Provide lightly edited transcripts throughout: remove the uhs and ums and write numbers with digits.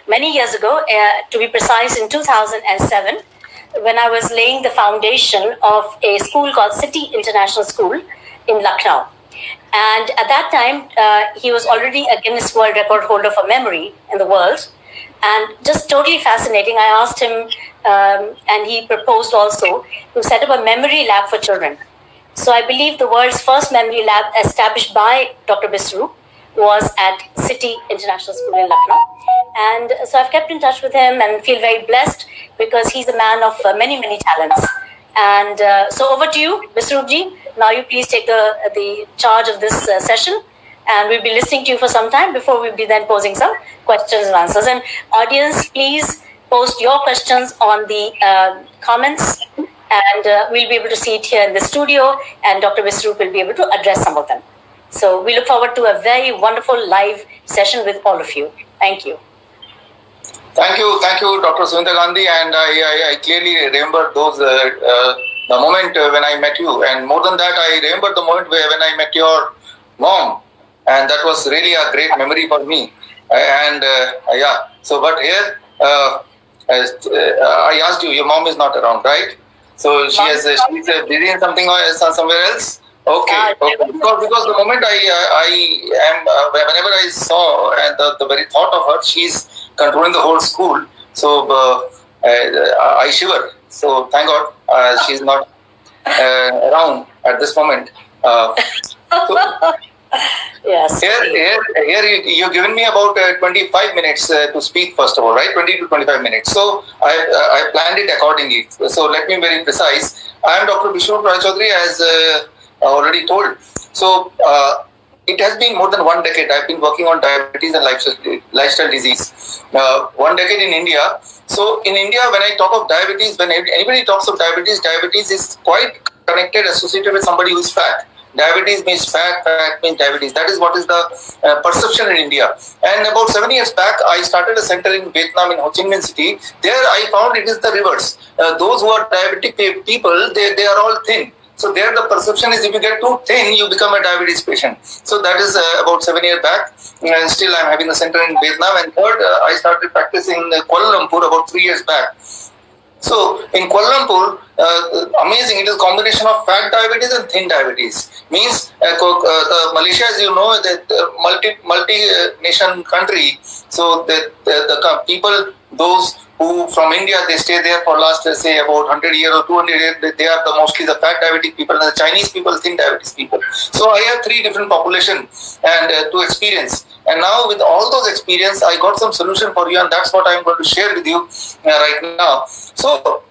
many years ago, to be precise, in 2007, when I was laying the foundation of a school called City International School in Lucknow. And at that time, he was already a Guinness World Record holder for memory in the world. And just totally fascinating. I asked him, and he proposed also to set up a memory lab for children. So I believe the world's first memory lab established by Dr. Bisru was at City International School in Lucknow. And so I've kept in touch with him and feel very blessed because he's a man of many, many talents. And so over to you, Bisruji. Now you please take the charge of this session. And we'll be listening to you for some time before we'll be then posing some questions and answers. And audience, please post your questions on the comments. And we'll be able to see it here in the studio. And Dr. Bisru will be able to address some of them. So we look forward to a very wonderful live session with all of you. Thank you. Thank you, Dr. Sumita Gandhi. And I clearly remember the moment when I met you. And more than that, I remember the moment when I met your mom. And that was really a great memory for me. But here, I asked you, your mom is not around, right? So she's busy in something somewhere else? Okay. Because the moment whenever I saw and the very thought of her, she's controlling the whole school. So I shiver. So thank God she's not around at this moment. Yes. Here you've given me about 25 minutes to speak, first of all, right? 20 to 25 minutes. So I planned it accordingly. So let me be very precise. I am Dr. Bisru Chaudhary, as already told. So it has been more than 1 decade. I've been working on diabetes and lifestyle disease. 1 decade in India. So in India, when I talk of diabetes, when anybody talks of diabetes, diabetes is quite connected, associated with somebody who is fat. Diabetes means fat, fat means diabetes. That is what is the perception in India. And about 7 years back, I started a center in Vietnam, in Ho Chi Minh City. There I found it is the reverse. Those who are diabetic people, they are all thin. So there the perception is if you get too thin, you become a diabetes patient. So that is about 7 years back. And still I'm having a center in Vietnam. And third, I started practicing in Kuala Lumpur about 3 years back. So in Kuala Lumpur, amazing, it is a combination of fat diabetes and thin diabetes. Means the Malaysia, as you know, the multi-nation country. So the people, those who from India, they stay there for last, say, about 100 years or 200 years, they are mostly the fat diabetic people, and the Chinese people, thin diabetes people. So I have 3 different populations and to experience. And now with all those experience, I got some solution for you, and that's what I'm going to share with you right now. So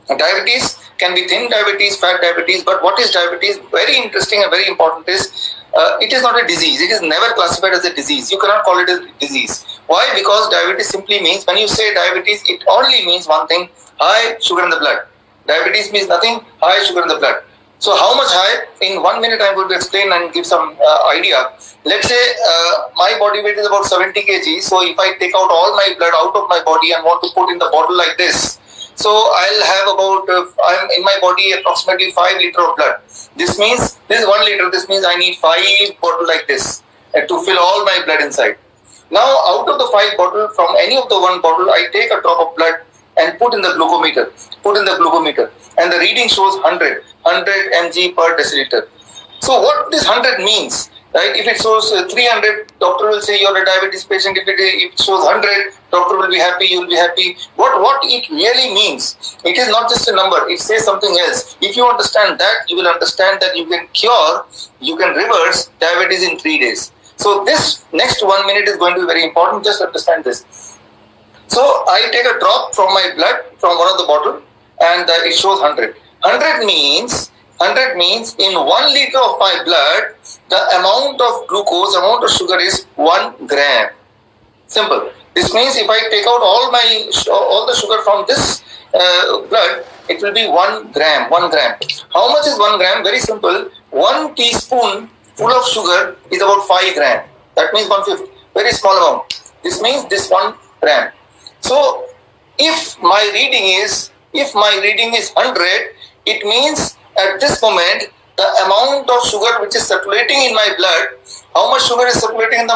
diabetes can be thin diabetes, fat diabetes, but what is diabetes? Very interesting and very important is it is not a disease. It is never classified as a disease. You cannot call it a disease. Why? Because diabetes simply means, when you say diabetes, it only means one thing: high sugar in the blood. Diabetes means nothing, high sugar in the blood. So how much high? In 1 minute I'm going to explain and give some idea. Let's say my body weight is about 70 kg. So if I take out all my blood out of my body and want to put in the bottle like this, so I'll have about, I'm in my body approximately 5 liters of blood. This means, this is 1 liter, this means I need 5 bottles like this to fill all my blood inside. Now out of the 5 bottles, from any of the 1 bottle, I take a drop of blood and put in the glucometer. And the reading shows 100 mg per deciliter. So what this 100 means? Right? If it shows 300, doctor will say you're a diabetes patient. If it shows 100, doctor will be happy, you will be happy. What it really means, it is not just a number, it says something else. If you understand that, you will understand that you can cure, you can reverse diabetes in 3 days. So this next 1 minute is going to be very important, just understand this. So I take a drop from my blood, from one of the bottle, and it shows 100. 100 means in 1 liter of my blood, the amount of glucose, amount of sugar is 1 gram. Simple. This means if I take out all the sugar from this blood, it will be 1 gram. 1 gram. How much is 1 gram? Very simple. 1 teaspoon full of sugar is about 5 gram. That means 1/5. Very small amount. This means this 1 gram. So if my reading is 100, it means at this moment the amount of sugar which is circulating in my blood how much sugar is circulating in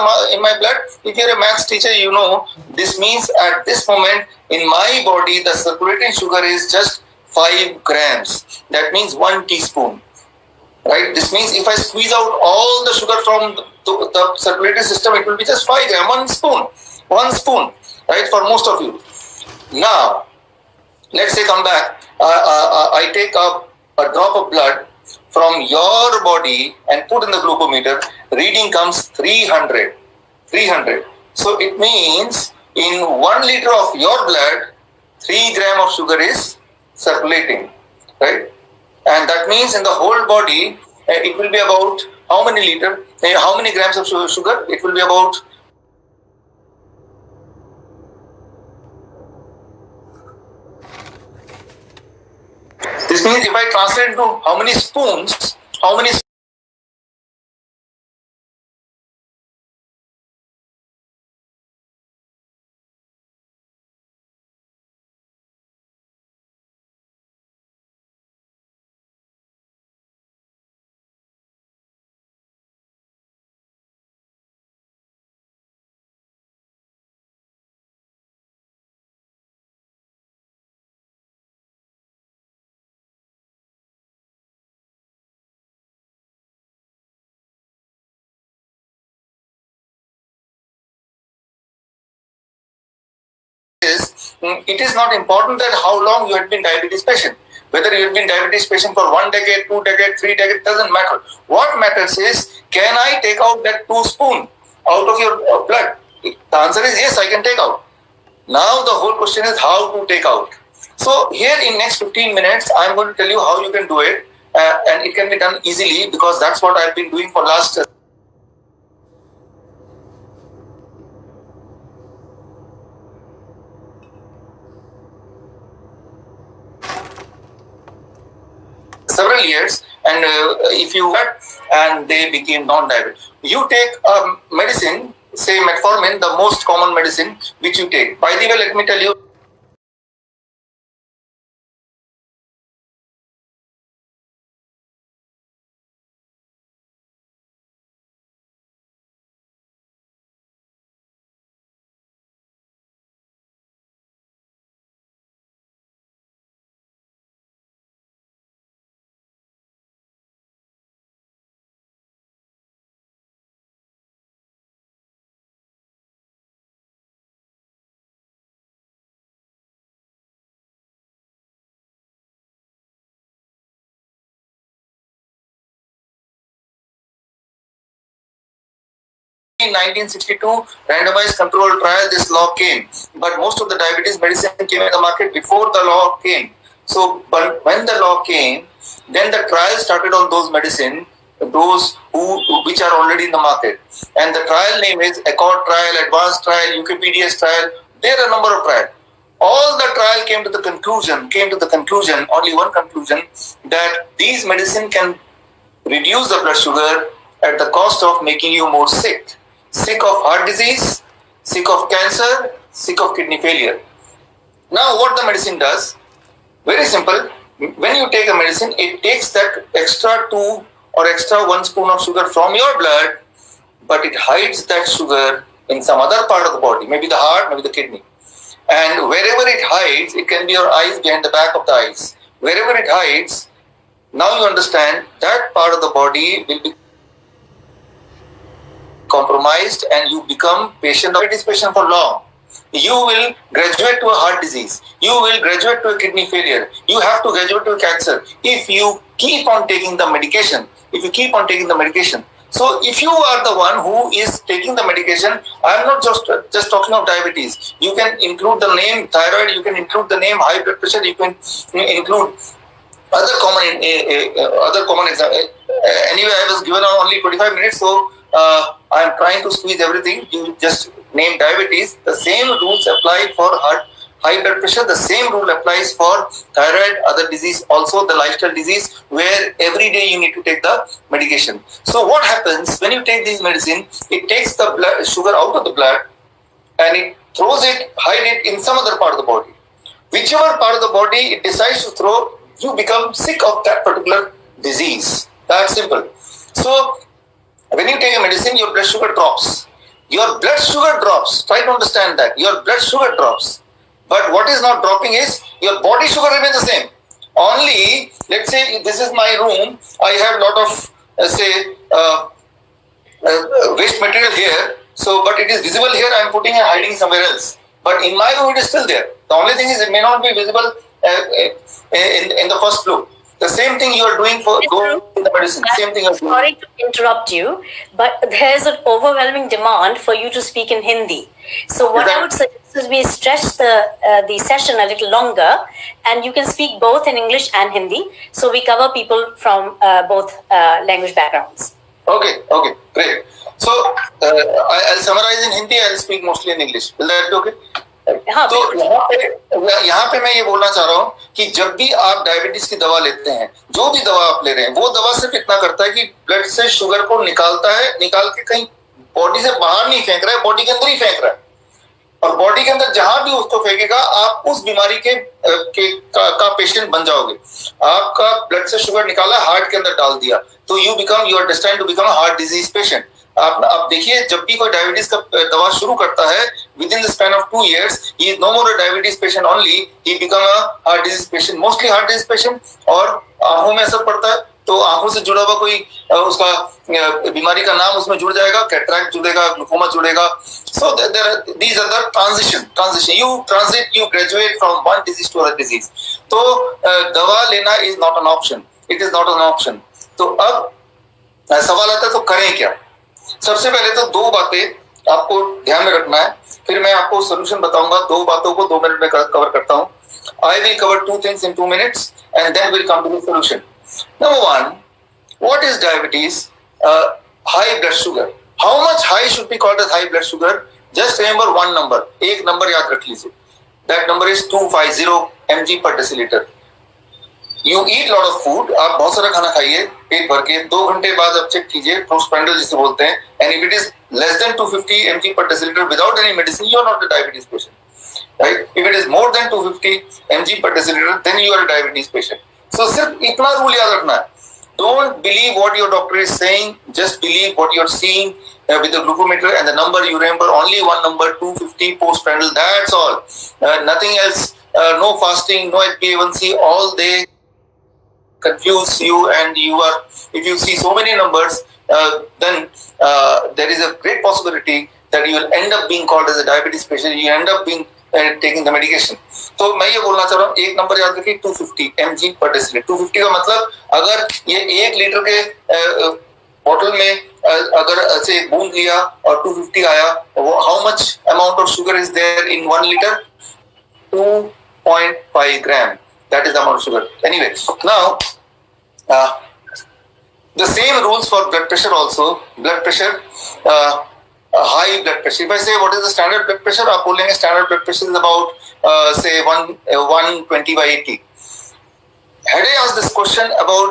my blood? If you're a maths teacher, you know this means at this moment in my body the circulating sugar is just 5 grams. That means 1 teaspoon. Right? This means if I squeeze out all the sugar from the circulatory system, it will be just 5 grams, 1 spoon, right? For most of you. Now, let's say come back. I take a drop of blood from your body and put in the glucometer. Reading comes 300. 300. So it means in 1 liter of your blood, 3 grams of sugar is circulating, right? And that means in the whole body, it will be about how many how many grams of sugar? It will be about this means if I translate into how many spoons, how many it is not important that how long you had been diabetes patient. Whether you have been diabetes patient for 1 decade, 2 decades, 3 decades, doesn't matter. What matters is, can I take out that 2 spoon out of your blood? The answer is yes, I can take out. Now the whole question is how to take out. So here in next 15 minutes, I'm going to tell you how you can do it. And it can be done easily because that's what I've been doing for last several years, and if you had and they became non-diabetic, you take medicine, say metformin, the most common medicine which you take. By the way, let me tell you, in 1962 randomized controlled trial, this law came, but most of the diabetes medicine came in the market before the law came. So but when the law came, then the trial started on those medicine, those which are already in the market, and the trial name is Accord trial, Advanced trial, UKPDS trial. There are a number of trials. All the trial came to the conclusion, only one conclusion, that these medicine can reduce the blood sugar at the cost of making you more sick. Sick of heart disease, sick of cancer, sick of kidney failure. Now what the medicine does, very simple. When you take a medicine, it takes that extra 2 or extra 1 spoon of sugar from your blood, but it hides that sugar in some other part of the body, maybe the heart, maybe the kidney. And wherever it hides, it can be your eyes, behind the back of the eyes. Wherever it hides, now you understand that part of the body will be compromised and you become diabetes patient for long. You will graduate to a heart disease. You will graduate to a kidney failure. You have to graduate to a cancer if you keep on taking the medication. So if you are the one who is taking the medication, I am not just talking of diabetes. You can include the name thyroid, you can include the name high blood pressure, you can include other common examples. Anyway, I was given only 25 minutes, so I am trying to squeeze everything. You just name diabetes. The same rules apply for high blood pressure. The same rule applies for thyroid, other disease, also the lifestyle disease, where every day you need to take the medication. So what happens when you take this medicine? It takes the blood sugar out of the blood and it throws it, hide it in some other part of the body. Whichever part of the body it decides to throw, you become sick of that particular disease. That's simple. So When you take a medicine, your blood sugar drops. Your blood sugar drops. Try to understand that. Your blood sugar drops. But what is not dropping is your body sugar remains the same. Only, let's say this is my room. I have lot of, waste material here. So, but it is visible here. I am putting and hiding somewhere else. But in my room, it is still there. The only thing is it may not be visible in the first floor. The same thing you are doing for in the medicine. Same thing. Sorry to interrupt you, but there's an overwhelming demand for you to speak in Hindi. So what I would suggest is we stretch the session a little longer, and you can speak both in English and Hindi. So we cover people from both language backgrounds. Okay, great. So I'll summarize in Hindi. I'll speak mostly in English. Will that be okay? तो यहाँ पे मैं ये बोलना चाह रहा हूँ कि जब भी आप डायबिटीज की दवा लेते हैं, जो भी दवा आप ले रहे हैं, वो दवा सिर्फ इतना करता है कि ब्लड से शुगर को निकालता है, निकाल के कहीं बॉडी से बाहर नहीं फेंक रहा है, बॉडी के अंदर ही फेंक रहा है। और बॉडी के अंदर जहां भी उसको फेंकेगा, आप उस बीमारी का पेशेंट बन जाओगे। आपका ब्लड से शुगर निकाला, हार्ट के अंदर डाल दिया, तो you are destined to become heart disease patient. आप देखिए, जब भी कोई डायबिटीज का दवा शुरू करता है, within the span of 2 years, he is no more a diabetes patient only, he become a heart disease patient, mostly heart disease patient. और आंखों में असर पड़ता है, तो आंखों से जुड़ा हुआ कोई उसका बीमारी का नाम उसमें जुड़ जाएगा, कैटरैक्ट जुड़ेगा, ग्लूकोमा जुड़ेगा। So these are the transition you transit, you graduate from one disease to other disease. तो दवा लेना is not an option, it is not an option. तो अब सवाल आता है, तो करें क्या? सबसे पहले तो 2 बातें आपको ध्यान में रखना है, फिर मैं आपको सोल्यूशन बताऊंगा। 2 बातों को 2 मिनट में कवर करता हूं। I will cover 2 things in 2 minutes and then we'll come to the solution. Number 1, what is diabetes? High blood sugar. How much high should be called as high blood sugar? Just remember one number. एक number याद रख लीजिए. That number is 250 mg per deciliter. You eat lot of food. आप बहुत सारा खाना खाइए पेट भर के, 2 घंटे बाद आप चेक कीजिए, पोस्टप्रांडियल जिसे बोलते हैं, and if it is less than 250 mg per deciliter without any medicine, you are not a diabetes patient, right? If it is more than 250 mg per deciliter, then you are a diabetes patient. So सिर्फ इतना rule याद रखना है. Don't believe what your doctor is saying. Just believe what you are seeing with the glucometer and the number. You remember only one number, 250 postprandial. That's all. Nothing else. No fasting, no HbA1c. All they confuse you, and if you see so many numbers, then there is a great possibility that you will end up being called as a diabetes patient. You end up being taking the medication. तो मैं ये बोलना चाह रहा हूँ, एक number याद रखिए, 250 mg per deciliter. 250 का मतलब, अगर ये 1 लीटर के बॉटल में अगर ऐसे एक बूंद लिया और 250 आया, how much amount of sugar is there in 1 liter? 2.5 gram. That is the amount of sugar. Anyway, now the same rules for blood pressure also. Blood pressure, high blood pressure. If I say what is the standard blood pressure, आप बोलेंगे standard blood pressure is about say 120/80. Had I asked this question about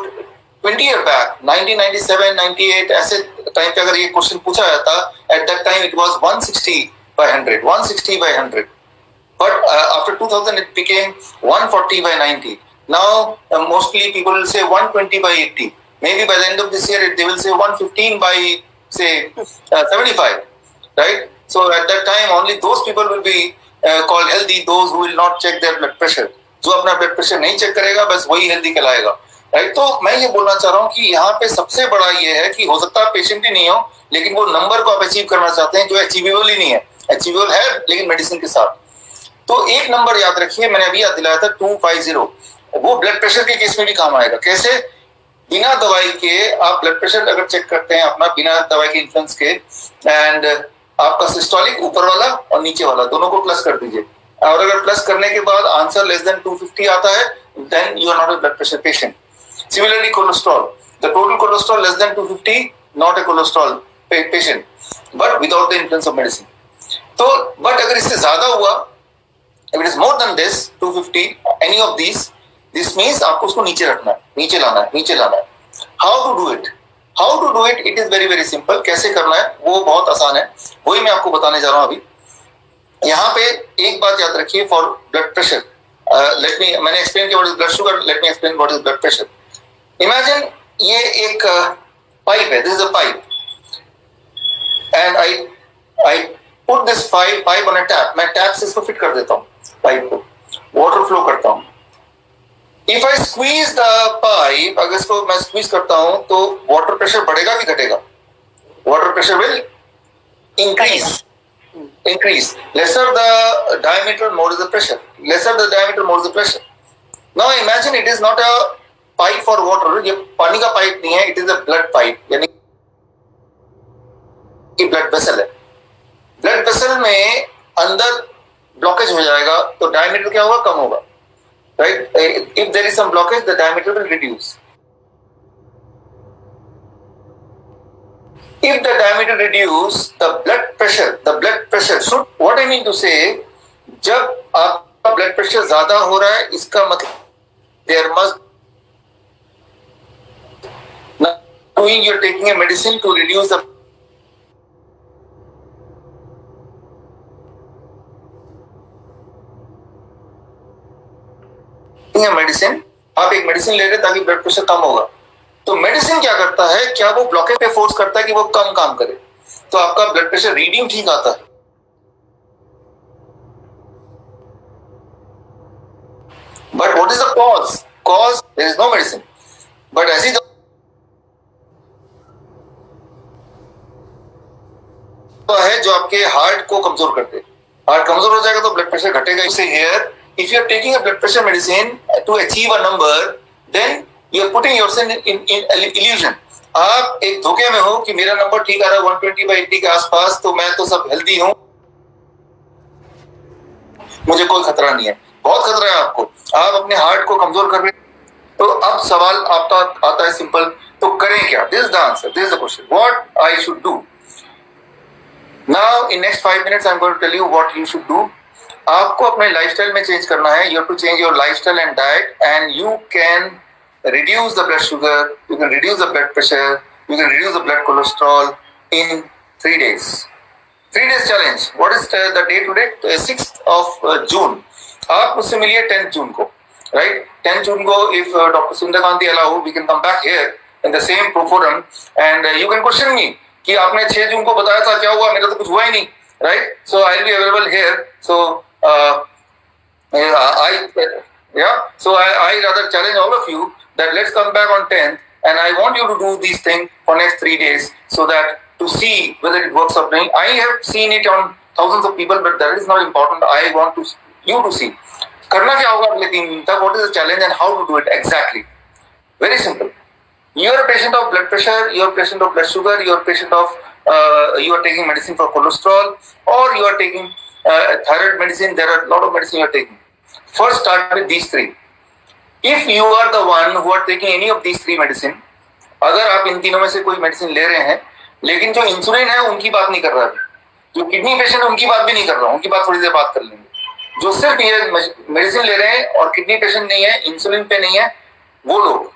20 years back, 1997, 98, ऐसे time पे अगर ये question पूछा जाता, at that time it was 160/100, 160/100. But after 2000, it became 140/90. Now, mostly people will say 120/80. Maybe by the end of this year, they will say 115/75, right? So at that time, only those people will be called healthy, those who will not check their blood pressure. जो अपना blood pressure नहीं check करेगा, बस वही healthy कहलाएगा, right? तो मैं ये बोलना चाह रहा हूँ कि यहाँ पे सबसे बड़ा ये है कि हो सकता है पेशेंट ही नहीं हो, लेकिन वो नंबर को आप अचीव करना चाहते हैं जो अचीवेबल ही नहीं है। अचीवेबल है, लेकिन मेडिसिन के साथ। तो एक नंबर याद रखिए, मैंने अभी याद दिलाया था, 250। वो ब्लड प्रेशर के केस में भी काम आएगा। कैसे? बिना दवाई के आप ब्लड प्रेशर अगर चेक करते हैं अपना, बिना दवाई के इन्फ्लुएंस के, एंड आपका सिस्टोलिक ऊपर वाला और नीचे वाला दोनों को प्लस कर दीजिए, और अगर प्लस करने के बाद आंसर लेस देन 250 आता है, then you are not a blood pressure patient. Similarly cholesterol, the total cholesterol less than 250, not a cholesterol patient, but without the influence of medicine. तो बट अगर इससे ज्यादा हुआ, if it is more than this 250, any of these, this means आपको उसको नीचे रखना है, नीचे लाना है। How to do it? It is very very simple. कैसे करना है वो बहुत आसान है, वही मैं आपको बताने जा रहा हूँ अभी। यहाँ पे एक बात याद रखिए for blood pressure. मैंने explain किया what is blood sugar. Let me explain what is blood pressure. Imagine ये एक पाइप है, this is a pipe. and I put this pipe on a tap. मैं टैप से इसको फिट कर देता हूँ पाइप को, वाटर फ्लो करता हूँ. If I squeeze the pipe, अगर इसको मैं स्क्वीज करता हूँ तो वाटर प्रेशर बढ़ेगा कि घटेगा? Water pressure will increase. Lesser the diameter, more is the pressure. Lesser the diameter, more is the pressure. Now imagine it is not a pipe for water. ये पानी का पाइप नहीं है, it is a blood pipe. यानी कि blood vessel है. Blood vessel में अंदर blockage हो जाएगा तो diameter क्या होगा? कम होगा. Right? If there is some blockage, the diameter will reduce. If the diameter reduce, the blood pressure should, what I mean to say, जब आपका blood pressure ज़्यादा हो रहा है, इसका मतलब there must, knowing you're taking a medicine to reduce the medicine, आप एक मेडिसिन ले रहे हैं ताकि ब्लड प्रेशर कम होगा. तो मेडिसिन क्या करता है, क्या वो ब्लॉकेज पे फोर्स करता है कि वो कम काम करे, तो आपका ब्लड प्रेशर रीडिंग ठीक आता है. But what is the cause? There is no medicine, but ऐसी है जो आपके हार्ट को कमजोर कर दे. हार्ट कमजोर हो जाएगा तो ब्लड प्रेशर घटेगा. इससे here if you are taking a blood pressure medicine to achieve a number, then you are putting yourself in illusion. आप एक धोखे में हो कि मेरा नंबर ठीक आ रहा है 120/80 के आसपास, तो मैं तो सब हेल्दी हूं, मुझे कोई खतरा नहीं है. बहुत खतरा है आपको, आप अपने हार्ट को कमजोर कर रहे हैं. तो अब सवाल आपका आता है सिंपल, तो करें क्या? This is the answer, this is the question, what I should do. Now in next 5 minutes I am going to tell you what you should do. आपको अपने लाइफस्टाइल में चेंज करना है. You have to change your lifestyle and diet, and you can reduce the blood sugar, you can reduce the blood pressure, you can reduce the blood cholesterol in 3 days. 3 days challenge. What is the day today? 6th of June. आप मुझसे मिलिए 10th June को, right? 10th June को, if Dr. Sundar Kanti allow, we can come back here in the same forum and you can question me कि आपने 6 जून को बताया था, क्या हुआ? मेरा तो कुछ हुआ ही नहीं, right? So I'll be available here. So so I rather challenge all of you that let's come back on 10th, and I want you to do these things for next 3 days so that to see whether it works or not. I have seen it on thousands of people, but that is not important. I want you to see. करना क्या होगा अगले 3 दिन तक? What is the challenge and how to do it exactly? Very simple. You are a patient of blood pressure, you are a patient of blood sugar, you are a patient of you are taking medicine for cholesterol, or you are taking thyroid medicine. There are a lot of medicine you are taking. First start with these 3. If you are the one who are taking any of these 3 medicine, अगर आप इन तीनों में से कोई medicine ले रहे हैं, लेकिन जो इंसुलिन है उनकी बात नहीं कर रहा है, जो किडनी पेशेंट है उनकी बात भी नहीं कर रहा हूं, उनकी बात थोड़ी देर बात कर लेंगे. जो सिर्फ ये मेडिसिन ले रहे हैं और किडनी पेशेंट नहीं है, इंसुलिन पे नहीं है, वो लोग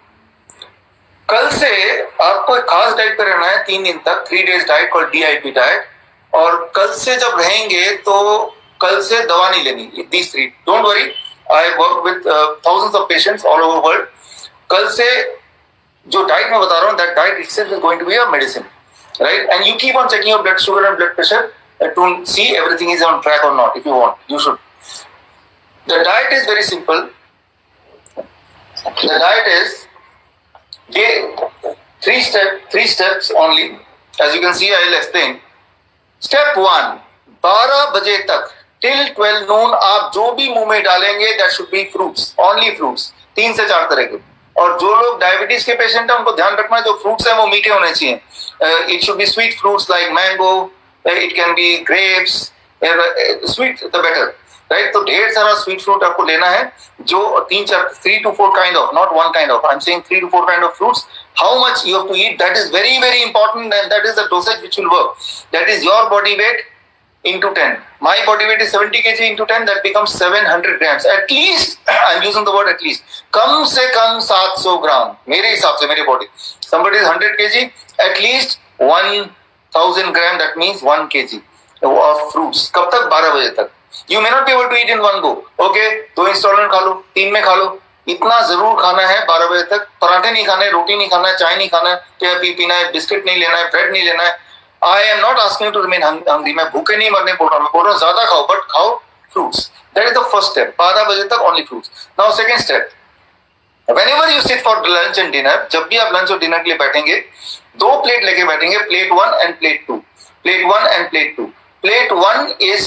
कल से आपको एक खास डाइट पे रहना है 3 दिन तक. 3 days diet called DIP diet. और कल से जब रहेंगे तो कल से दवा नहीं लेनी. These 3, don't worry, I work with thousands of patients all over world. कल से जो डाइट मैं बता रहा हूँ, that diet itself is going to be a medicine, right? And you keep on checking your blood sugar and blood pressure to see everything is on track or not. If you want, you should. The diet is very simple. The diet is 3 steps only. As you can see, I will explain. Step 1, 12 बजे तक till 12 noon आप जो भी मुंह में डालेंगे that should be fruits, only fruits. 3 से 4 तरह के. और जो लोग डायबिटीज के पेशेंट हैं उनको ध्यान रखना है, जो फ्रूट्स हैं वो मीठे होने चाहिए. It should be sweet fruits like mango, it can be grapes, sweet the better, right? तो ढेर सारा स्वीट फ्रूट आपको लेना है, जो 3 to 4 kind of, not one kind of. I'm saying 3 to 4 kind of fruits. How much you have to eat, that is very, very important, and that is the dosage which will work. That is your body weight into 10. My body weight is 70 kg into 10, that becomes 700 grams. At least, I'm using the word at least. कम से कम 700 ग्राम मेरे हिसाब से, मेरे body. Somebody is 100 kg, at least 1000 gram, that means 1 kg of fruits. कब तक? 12 बजे तक. You may not be able to eat in one go. Okay, 2 instalment खा लो, 3 में खा लो. इतना जरूर खाना है 12 बजे तक. पराठे नहीं खाने, रोटी नहीं खाना है, चाय नहीं खाना है, चाय पीना है, बिस्किट नहीं लेना है, ब्रेड नहीं लेना है. I am not asking to remain hungry, मैं भूखे नहीं मरने बोल रहा हूँ, मैं बोल रहा हूँ ज्यादा खाओ बट खाओ fruits. That is the first step. 12 बजे तक only fruits. Now second step, whenever you sit for lunch and dinner, जब भी आप लंच और डिनर के लिए बैठेंगे, 2 प्लेट लेके बैठेंगे, plate 1 end plate 2. Plate 1 end plate 2. Plate 1 is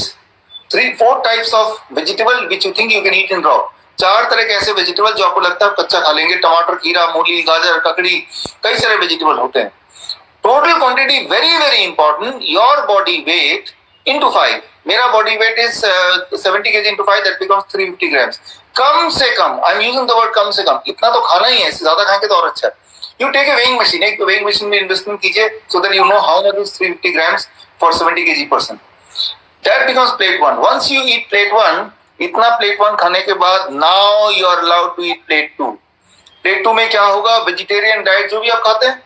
3-4 types of vegetable which you think you can eat in raw. 4 तरह के ऐसे वेजिटेबल जो आपको लगता है कच्चा खा लेंगे. टमाटर, खीरा, मूली, गाजर, ककड़ी, कई सारे वेजिटेबल होते हैं. Total quantity very very important. Your body weight into 5. मेरा body weight is 70 kg into 5, that becomes 350 grams. कम से कम, I am using the word कम से कम, इतना तो खाना ही है, इससे ज्यादा खाएंगे तो और अच्छा है. You take a weighing machine, एक वेइंग मशीन में इन्वेस्टमेंट कीजिए so that you know how much is 350 grams for 70 kg person. That becomes plate 1. Once you eat plate 1, इतना plate 1 खाने के बाद now you are allowed to eat plate 2. plate 2 में क्या होगा? वेजिटेरियन डाइट जो भी आप खाते हैं,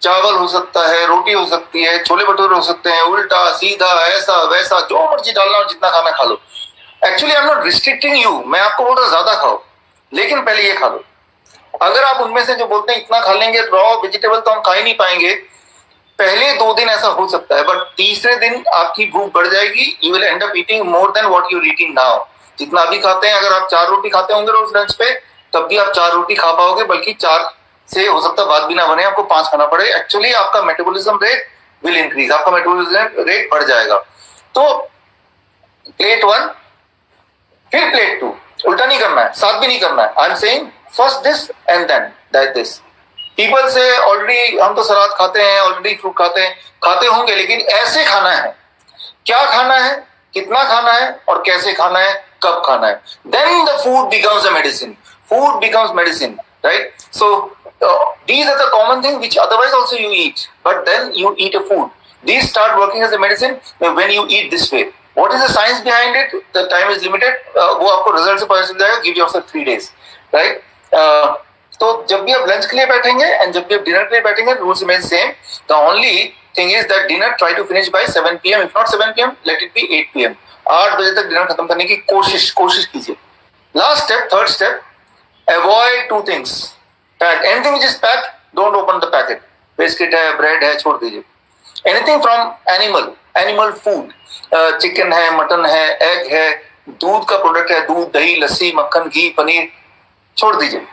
चावल हो सकता है, रोटी हो सकती है, छोले भटूरे हो सकते हैं, उल्टा सीधा ऐसा वैसा जो मर्जी डालना हो, जितना खाना खा लो. Actually I am not restricting you, मैं आपको बोल रहा हूँ ज्यादा खाओ, लेकिन पहले ये खा लो. अगर आप उनमें से जो बोलते हैं इतना खा लेंगे रॉ वेजिटेबल तो हम खा ही नहीं पाएंगे, पहले 2 दिन ऐसा हो सकता है, बट तीसरे दिन आपकी भूख बढ़ जाएगी. You will end up eating more than what you are eating now. जितना अभी खाते हैं, अगर आप 4 रोटी खाते होंगे रोज लंच पे, तब भी आप 4 रोटी खा पाओगे, बल्कि 4 से हो सकता है बात भी ना बने, आपको 5 खाना पड़े. एक्चुअली आपका मेटाबॉलिज्म रेट विल इंक्रीज, आपका मेटाबॉलिज्म रेट बढ़ जाएगा. तो प्लेट 1 फिर प्लेट 2, उल्टा नहीं करना है, साथ भी नहीं करना है. I am saying first this and then that this. People से ऑलरेडी हम तो सलाद खाते हैं, ऑलरेडी फ्रूट खाते होंगे, लेकिन ऐसे खाना है. क्या खाना है, कितना खाना है और कैसे खाना है, कब खाना है. Then the food becomes a medicine. Food becomes medicine, right? So these are the common things which otherwise also you eat, but then you eat a food. These start working as a medicine when you eat this way. What is the science behind it? The time is limited. वो आपको result से पता चल जाएगा. Give yourself 3 days, right? तो जब भी आप लंच के लिए बैठेंगे एंड जब भी आप डिनर के लिए बैठेंगे, rules remain same. The only thing is that dinner try to finish by 7 PM. If not 7 PM, let it be 8 PM. 8 बजे तक डिनर खत्म करने की कोशिश कीजिए. Last step, third step, avoid 2 things. Pack anything which is packed, don't open the packet. Biscuit है, bread है, छोड़ दीजिए. Anything from animal food, chicken है, मटन है, एग है, दूध का प्रोडक्ट है, दूध, दही, लस्सी, मक्खन, घी, पनीर, छोड़ दीजिए.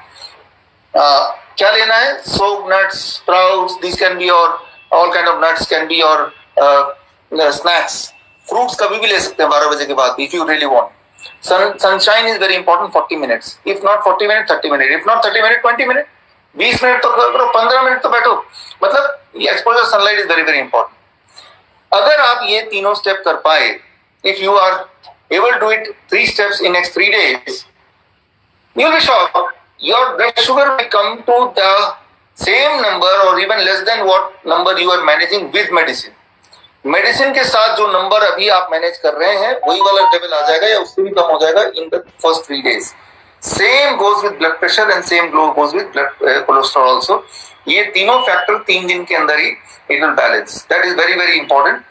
क्या लेना है? soaked nuts, sprouts, these can be your all kind of nuts, can be your snacks. Fruits कभी भी ले सकते हैं 12 बजे के बाद, if you really want. Sunshine is very important. 40 minutes. If not 40 minutes, 30 minutes. If not 30 minutes, 20 minutes. 20 minute तो करो, 15 मिनट तो बैठो. मतलब exposure sunlight is very very important. अगर आप ये तीनों स्टेप कर पाए, if you are able to it 3 steps in next 3 days, you will be shocked. Your blood sugar will come to the same number or even less than what number you are managing with medicine. Medicine के साथ जो number अभी आप manage कर रहे हैं, वही वाला लेवल आ जाएगा या उससे भी कम हो जाएगा in the first 3 days. Same goes with blood pressure and same goes with blood cholesterol also. ये तीनों फैक्टर 3 दिन के अंदर ही it will balance. That is very very important.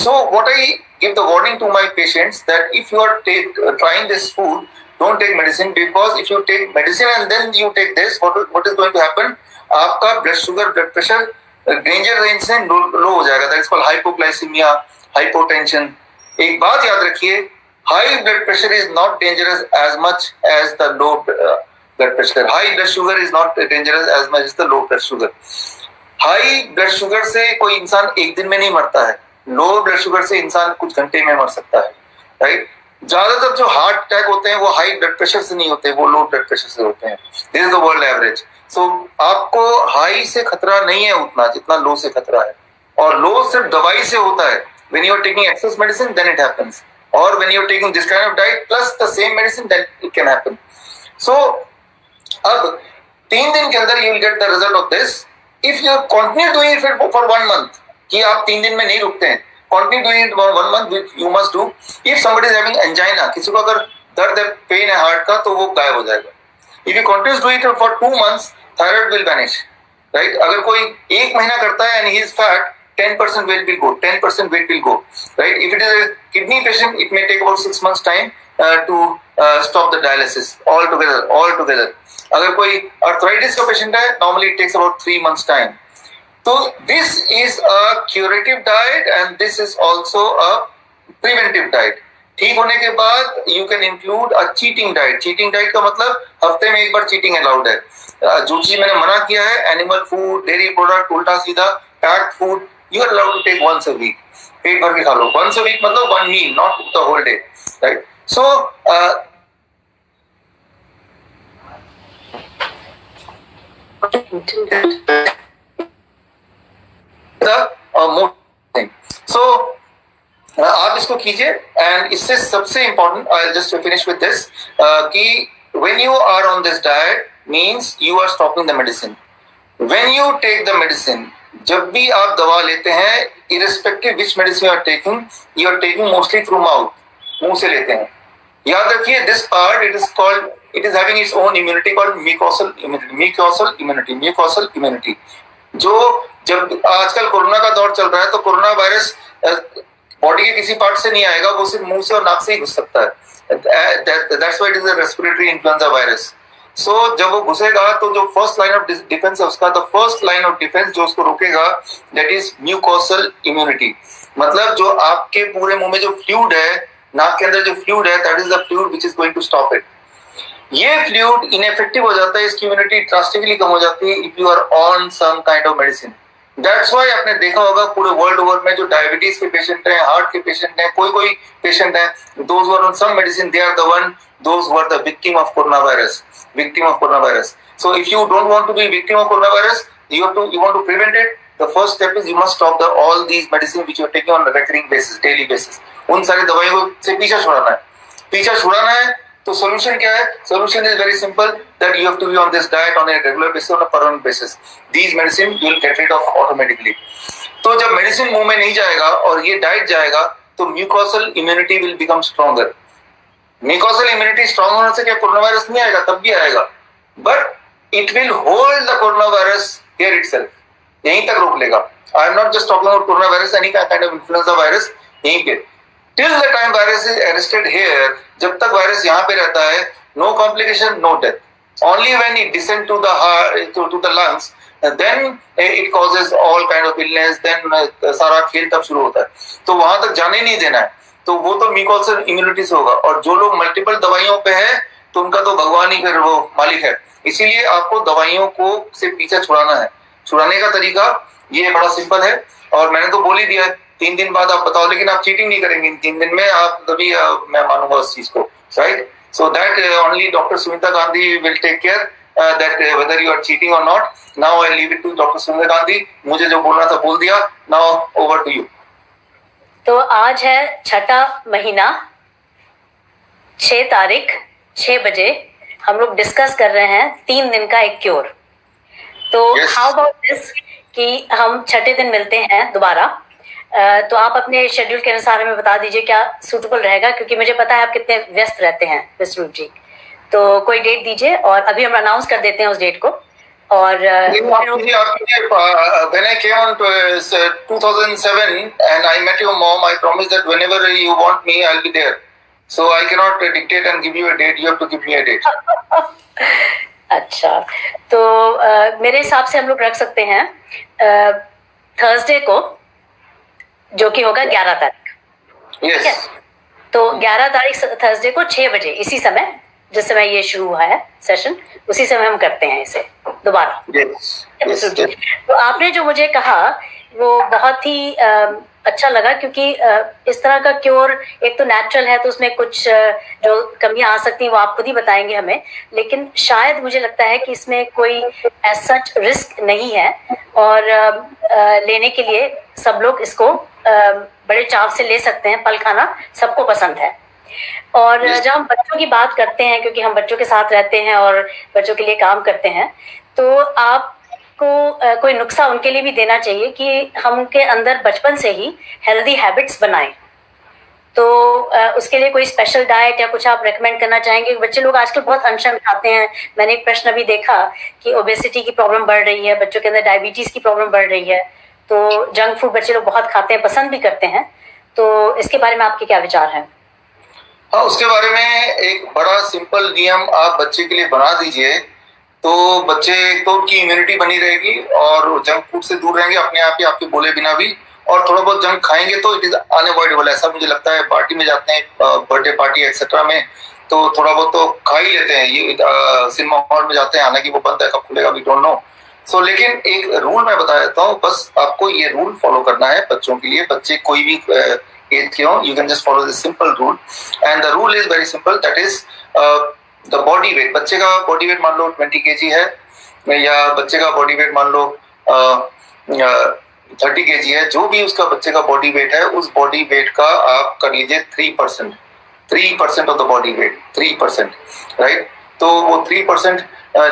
So what I give the warning to my patients that if you are trying this food, don't take medicine, because if you take medicine and then you take this, what is going to happen, आपका blood sugar, blood pressure danger range से low हो जाएगा. That is called hypoglycemia, hypotension. एक बात याद रखिए, high blood pressure is not dangerous as much as the low blood pressure. High blood sugar is not dangerous as much as the low blood sugar. High blood sugar से कोई इंसान एक दिन में नहीं मरता है. लो ब्लड शुगर से इंसान कुछ घंटे में मर सकता है, राइट? ज्यादातर जो हार्ट अटैक होते हैं वो हाई ब्लड प्रेशर से नहीं होते, वो लो ब्लड प्रेशर से होते हैं. This is the world average. So आपको हाई से खतरा नहीं है उतना जितना लो से खतरा है, और लो सिर्फ दवाई से होता है. When you are taking excess medicine then it happens, और when you are taking this kind of diet plus the same medicine then it can happen. So अब 3 दिन के अंदर you will get the result of this if you continue doing it for 1 month. कि आप 3 दिन में नहीं रुकते हैं, continue doing it for 1 month. You must do. If somebody is having angina, किसी को अगर दर्द है, पेन है हार्ट का, तो वो गायब हो जाएगा. If you continue do it for 2 months, thyroid will vanish, right? अगर कोई 1 महीना करता है and he is fat, 10% weight will go, 10% weight will go, right? If it is a kidney patient, it may take about 6 months time to stop the dialysis altogether. अगर कोई arthritis का patient है, normally it takes about 3 months time. तो this is a curative diet and this is also a preventive diet. ठीक होने के बाद you can include a cheating diet. Cheating diet का मतलब हफ्ते में एक बार चीटिंग अलाउड है. जो चीज मैंने मना किया है, एनिमल फूड, डेयरी प्रोडक्ट, उल्टा सीधा packed food, you are allowed to take once a week. पेट भर के खा लो. वंस अ वीक मतलब one meal, not the whole day, right? So more thing. So आप इसको कीजिए. एंड इससे सबसे important, I just finish with this, कि when you are on this diet means you are stopping the medicine. When you take the medicine, जब भी आप दवा लेते हैं, irrespective which medicine you are taking mostly through mouth, मुंह से लेते हैं. याद रखिए, this part it is having its own immunity called mucosal immunity. जो जब आजकल कोरोना का दौर चल रहा है, तो कोरोना वायरस बॉडी के किसी पार्ट से नहीं आएगा, वो सिर्फ मुंह से और नाक से ही घुस सकता है. That's why it is a respiratory influenza virus. So जब वो घुसेगा तो जो फर्स्ट लाइन ऑफ डिफेंस है उसका, the first line of defence जो उसको रोकेगा, दैट इज म्यूकोसल इम्यूनिटी. मतलब जो आपके पूरे मुंह में जो फ्लूइड है, नाक के अंदर जो फ्लूइड है, that is the fluid which is going to stop it. ये फ्लूइड इनइफेक्टिव हो जाता है, इसकी इम्यूनिटी ड्रास्टिकली कम हो जाती है if you are on some kind of medicine. That's why आपने देखा होगा पूरे वर्ल्ड ओवर में जो डायबिटीज के पेशेंट हैं, हार्ट के पेशेंट हैं, कोई पेशेंट हैं, those who are on some medicine, they are the one those who are the victim of corona virus. So if you don't want to be victim of coronavirus, you want to prevent it. The first step is you must stop all these medicine which you are taking on a recurring basis, daily basis. उन सारी दवाइयों से पीछा छुड़ाना है. तो solution क्या है? Solution is very simple, that you have to be on this diet on a regular basis, on a permanent basis. These medicine you will get rid of automatically. तो जब मेडिसिन मुंह में नहीं जाएगा और ये डाइट जाएगा, तो mucosal immunity will become stronger. Mucosal immunity strong होने से क्या कोरोना वायरस नहीं आएगा? तब भी आएगा, but it will hold the corona virus here itself. यहीं तक रोक लेगा. I am not just talking about corona virus, any kind of influenza virus. यहीं पे till the time virus is arrested here, जब तक वायरस यहाँ पे रहता है, no complication, no death. Only when it descend to the heart, to the lungs, then it causes all kind of illness. then सारा खेल तब शुरू होता है. तो वहां तक जाने नहीं देना है. तो वो तो म्यूकोसल इम्यूनिटी से होगा. और जो लोग मल्टीपल दवाइयों पे है, तो उनका तो भगवान ही फिर वो मालिक है. इसीलिए आपको दवाइयों को से पीछा छुड़ाना है. छुड़ाने का तरीका ये बड़ा सिंपल है, और मैंने तो बोल ही दिया है. 3 दिन बाद आप बताओ, लेकिन आप चीटिंग नहीं करेंगे इन 3 दिन में, आप तभी मैं मानूंगा उस चीज को, right? So that only doctor Sunita Gandhi will take care that whether you are cheating or not. Now I leave it to Dr. Sunita Gandhi. मुझे जो बोलना था बोल दिया. Now over to you. तो आज है 6ठा महीना, 6 तारीख, 6 बजे हम लोग डिस्कस कर रहे हैं 3 दिन का एक क्योर. तो हाउ अबाउट दिस कि हम 6ठे दिन मिलते हैं दोबारा. तो आप अपने शेड्यूल के अनुसार हमें बता दीजिए क्या सूटेबल रहेगा, क्योंकि मुझे पता है आप कितने व्यस्त रहते हैं विष्णु जी. तो कोई डेट दीजिए, और अभी हम अनाउंस कर देते हैं उस डेट को. और when I came on to 2007 and I met your mom, I promised that whenever you want me, I'll be there. So I cannot dictate and give you a date. You have to give me a date. अच्छा, तो मेरे हिसाब से हम लोग रख सकते हैं थर्सडे को, जो कि होगा 11 तारीख. Yes. तो 11 तारीख थर्सडे को 6 बजे, इसी समय जिस समय ये शुरू हुआ है सेशन, उसी समय हम करते हैं इसे दोबारा. तो आपने जो मुझे कहा वो बहुत ही अच्छा लगा, क्योंकि इस तरह का क्योर एक तो नेचुरल है, तो उसमें कुछ जो कमियां आ सकती हैं वो आप खुद ही बताएंगे हमें, लेकिन शायद मुझे लगता है कि इसमें कोई एज सच रिस्क नहीं है, और लेने के लिए सब लोग इसको बड़े चाव से ले सकते हैं. फल खाना सबको पसंद है. और जब हम बच्चों की बात करते हैं, क्योंकि हम बच्चों के साथ रहते हैं और बच्चों के लिए काम करते हैं, तो आपको कोई नुस्खा उनके लिए भी देना चाहिए कि हम उनके अंदर बचपन से ही हेल्दी हैबिट्स बनाएं. तो उसके लिए कोई स्पेशल डाइट या कुछ आप रेकमेंड करना चाहेंगे? बच्चे लोग आजकल बहुत अनशन खाते हैं. मैंने एक प्रश्न अभी देखा कि ओबेसिटी की प्रॉब्लम बढ़ रही है, बच्चों के अंदर डायबिटीज की प्रॉब्लम बढ़ रही है. तो जंक फूड बच्चे लोग बहुत खाते हैं, पसंद भी करते हैं. तो इसके बारे में आपके क्या विचार हैं? हाँ, उसके बारे में एक बड़ा सिंपल नियम आप बच्चे के लिए बना दीजिए तो बच्चे तो की इम्यूनिटी बनी रहेगी और जंक फूड से दूर रहेंगे अपने आप ही, आपके बोले बिना भी। और थोड़ा बहुत जंक खाएंगे तो इट इज अनअवॉइडेबल, ऐसा मुझे लगता है। पार्टी में जाते हैं, बर्थडे पार्टी एक्सेट्रा में, तो थोड़ा बहुत तो खा ही लेते हैं। ये सिनेमा हॉल में जाते हैं, हालांकि वो बंद है, कब खुलेगा वी डोंट नो। सो लेकिन एक रूल मैं बता देता हूँ, बस आपको ये रूल फॉलो करना है बच्चों के लिए। बच्चे कोई भी एज के हो, you can just follow this simple rule, and the rule is very simple, that is the body weight. बच्चे का बॉडी वेट मान लो 20 kg है, या बच्चे का बॉडी वेट मान लो 30 kg है। जो भी उसका बच्चे का बॉडी वेट है, उस बॉडी वेट का आप कर लीजिए 3% of the body weight, 3%, right. तो वो 3%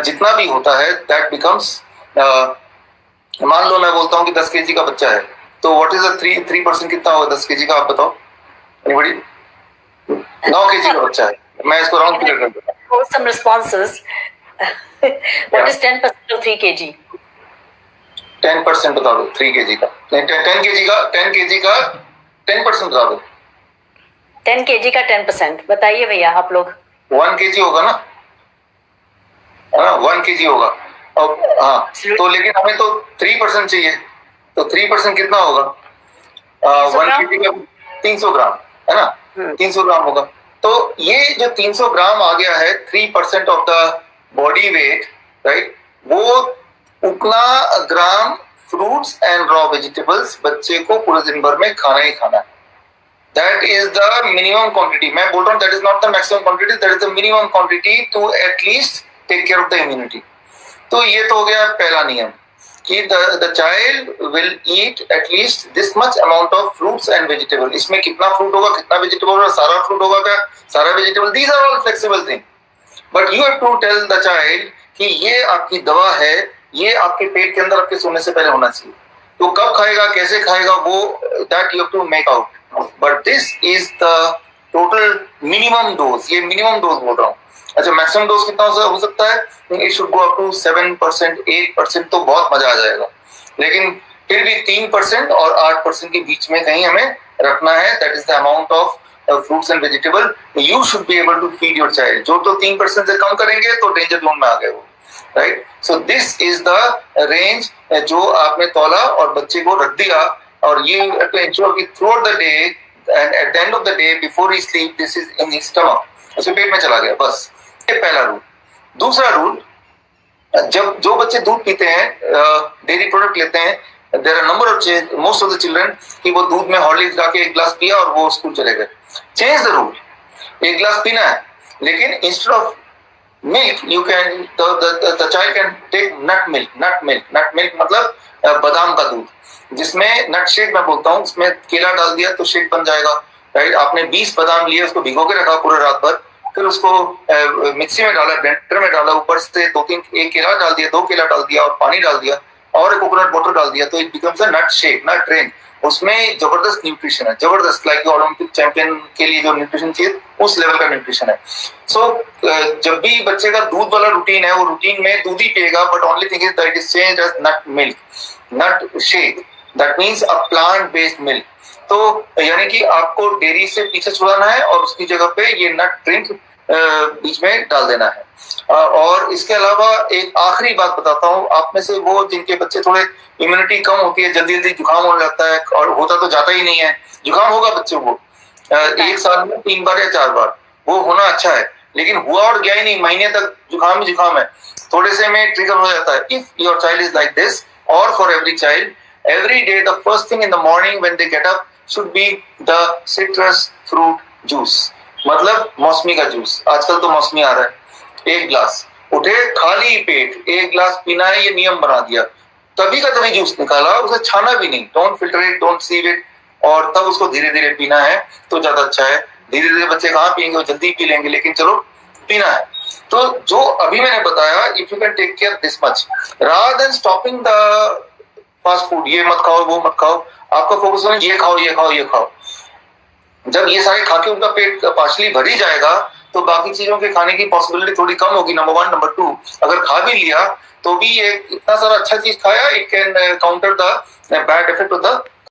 जितना भी होता है, दैट बिकम्स, मान लो मैं बोलता हूँ कि 10 kg का बच्चा है, तो व्हाट इज द 3% कितना होगा 10 kg का, आप बताओ एनीबॉडी? 9 kg का बच्चा है। मैं इसको राउंड फिगर कर दूंगा। Some responses. What is 10% of 3 kg? 10% बता दो 3 kg का, 10 kg का 10% बता दो। 10 kg का 10%, बताइए भैया आप लोग। 1 kg होगा ना? 1 kg होगा। अब हाँ, तो लेकिन हमें तो 3% चाहिए, तो 3% कितना होगा? 1 kg का 300 ग्राम है ना? 300 ग्राम होगा। तो ये जो 300 ग्राम आ गया है, 3% of the body weight, right, वो उतना ग्राम फ्रूट्स एंड रॉ वेजिटेबल्स बच्चे को पूरे दिन भर में खाना ही खाना है। That is the minimum quantity. मैं बोल रहा हूँ that is not the maximum quantity, that is the minimum quantity to at least take care of the immunity. तो ये तो हो गया पहला नियम कि the child will eat at least this much amount of fruits and vegetable. इसमें कितना फ्रूट होगा, कितना वेजिटेबल होगा, सारा फ्रूट होगा क्या, सारा vegetable, these are all flexible thing. But you have to tell the child कि ये आपकी दवा है, ये आपके पेट के अंदर आपके सोने से पहले होना चाहिए। तो कब खाएगा, कैसे खाएगा, वो that you have to make out. But this is the total minimum dose, ये मिनिमम डोज बोल रहा हूँ। अच्छा, मैक्सिमम डोज कितना हो सकता है? It should go up to 7%, 8%, तो बहुत मजा आ जाएगा। लेकिन फिर भी 3% और 8% के बीच में कहीं हमें रखना है। That is the amount of fruits and vegetable you should be able to feed your child. जो तो 3% से कम करेंगे तो डेंजर जोन में आ गए वो, right. So this is the range जो आपने तौला और बच्चे को रख दिया। और ये टू एंश्योर कि through out the day and at the end of the day before he sleep, this is in his stomach, उसके पेट में चला गया, बस। ये पहला रूल। दूसरा रूल, जब जो बच्चे दूध पीते हैं, डेयरी प्रोडक्ट लेते हैं, there are number of most of the children कि वो दूध में हॉर्लिक्स डाल के एक ग्लास पिया और वो स्कूल चले गए। चेंज द रूल, एक ग्लास पीना है, लेकिन instead of milk you can, the child can take nut milk मतलब बादाम का दूध, जिसमें नट शेक मैं बोलता हूँ। उसमें केला डाल दिया तो शेक बन जाएगा, राइट। आपने 20 बादाम लिए, उसको भिगो के रखा पूरे रात भर, फिर उसको मिक्सी में डाला, ब्लेंडर में डाला, ऊपर से 2-3 एक केला डाल दिया, 2 केला डाल दिया और पानी डाल दिया और एक कोकोनट वाटर डाल दिया, तो it becomes a nut shake, nut drink. उसमें जबरदस्त न्यूट्रिशन है, जबरदस्त, लाइक ओलंपिक चैंपियन के लिए जो न्यूट्रिशन चाहिए उस लेवल का न्यूट्रिशन है। सो जब भी बच्चे का दूध वाला रूटीन है, वो रूटीन में दूध ही पिएगा, but only thing is that is changed as nut milk, nut shake, that means a plant based milk. तो यानी कि आपको डेयरी से पीछे छुड़ाना है और उसकी जगह पे ये नट ड्रिंक बीच में डाल देना है। और इसके अलावा एक आखिरी बात बताता हूँ, आप में से वो जिनके बच्चे थोड़े इम्यूनिटी कम होती है, जल्दी जल्दी जुकाम होने लगता है, और होता तो जाता ही नहीं है, जुकाम होगा बच्चों को एक साल में 3 बार या 4 बार, वो होना अच्छा है, लेकिन हुआ और गया ही नहीं, महीने तक जुकाम ही जुकाम है, थोड़े से में ट्रिगर हो जाता है। If your child is like this, और for every child, every day the first thing in the morning when they get up should be the citrus fruit juice, मतलब मौसमी का जूस। आजकल तो मौसमी आ रहा है, 1 ग्लास उठे, खाली पेट 1 ग्लास पीना है, ये नियम बना दिया। तभी का तभी जूस निकाला, उसे छाना भी नहीं, don't filter it, don't sieve it, और तब उसको धीरे धीरे पीना है तो ज्यादा अच्छा है। धीरे धीरे बच्चे कहाँ पियेंगे, वो जल्दी पी लेंगे, लेकिन चलो पीना है। तो जो अभी मैंने बताया, if you can take care this much rather than stopping the fast food, ये मत खाओ वो मत खाओ, आपका फोकस होना ये खाओ ये खाओ ये खाओ। जब ये सारे खा के उनका पेट पार्शली भर ही जाएगा तो बाकी चीजों के खाने की पॉसिबिलिटी थोड़ी कम होगी, नंबर 1। नंबर 2, अगर खा भी लिया तो भी एक इतना सारा अच्छा चीज खाया, it can counter the bad effect of the